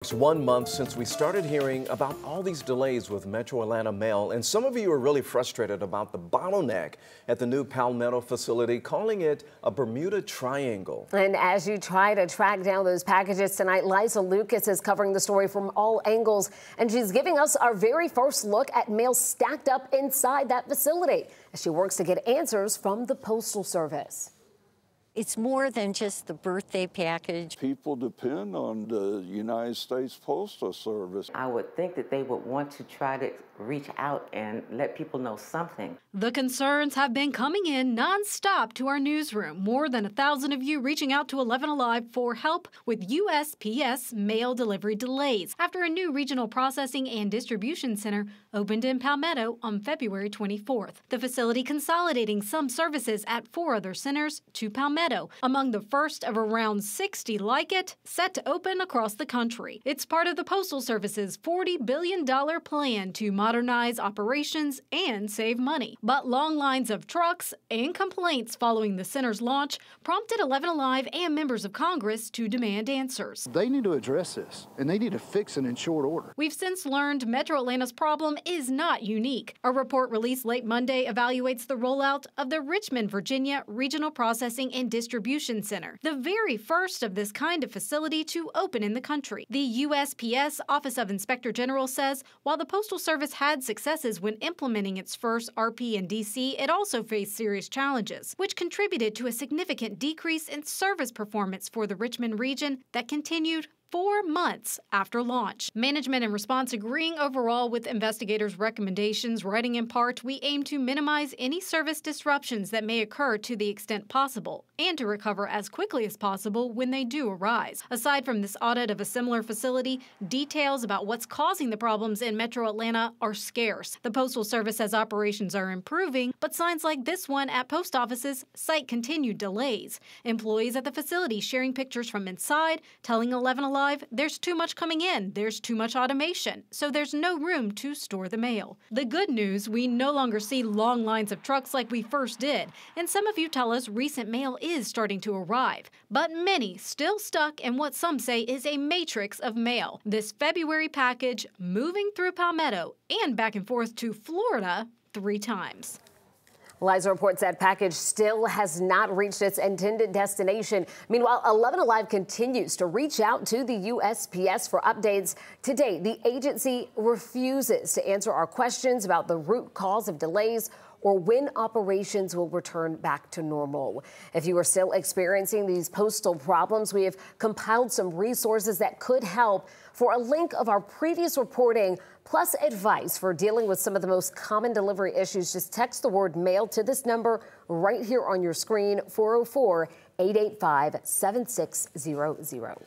It's 1 month since we started hearing about all these delays with Metro Atlanta mail, and some of you are really frustrated about the bottleneck at the new Palmetto facility, calling it a Bermuda Triangle. And as you try to track down those packages tonight, Liza Lucas is covering the story from all angles, and she's giving us our very first look at mail stacked up inside that facility as she works to get answers from the Postal Service. It's more than just the birthday package. People depend on the United States Postal Service. I would think that they would want to try to reach out and let people know something. The concerns have been coming in nonstop to our newsroom. More than 1,000 of you reaching out to 11 Alive for help with USPS mail delivery delays after a new regional processing and distribution center opened in Palmetto on February 24th. The facility consolidating some services at 4 other centers to Palmetto, among the first of around 60 like it, set to open across the country. It's part of the Postal Service's $40 billion plan to modernize operations and save money. But long lines of trucks and complaints following the center's launch prompted 11 Alive and members of Congress to demand answers. They need to address this, and they need to fix it in short order. We've since learned Metro Atlanta's problem is not unique. A report released late Monday evaluates the rollout of the Richmond, Virginia Regional Processing and Distribution Center, the very first of this kind of facility to open in the country. The USPS Office of Inspector General says while the Postal Service had successes when implementing its first RP in D.C., it also faced serious challenges, which contributed to a significant decrease in service performance for the Richmond region that continued 4 months after launch. Management and response agreeing overall with investigators' recommendations, writing in part, "We aim to minimize any service disruptions that may occur to the extent possible and to recover as quickly as possible when they do arise." Aside from this audit of a similar facility, details about what's causing the problems in Metro Atlanta are scarce. The Postal Service says operations are improving, but signs like this one at post offices cite continued delays. Employees at the facility sharing pictures from inside, telling 11 Alive there's too much coming in, there's too much automation, so there's no room to store the mail. The good news, we no longer see long lines of trucks like we first did, and some of you tell us recent mail is starting to arrive, but many still stuck in what some say is a matrix of mail. This February package moving through Palmetto and back and forth to Florida 3 times. Liza reports that package still has not reached its intended destination. Meanwhile, 11 Alive continues to reach out to the USPS for updates. Today, the agency refuses to answer our questions about the root cause of delays or when operations will return back to normal. If you are still experiencing these postal problems, we have compiled some resources that could help. For a link of our previous reporting, plus advice for dealing with some of the most common delivery issues, just text the word mail to this number right here on your screen, 404-885-7600.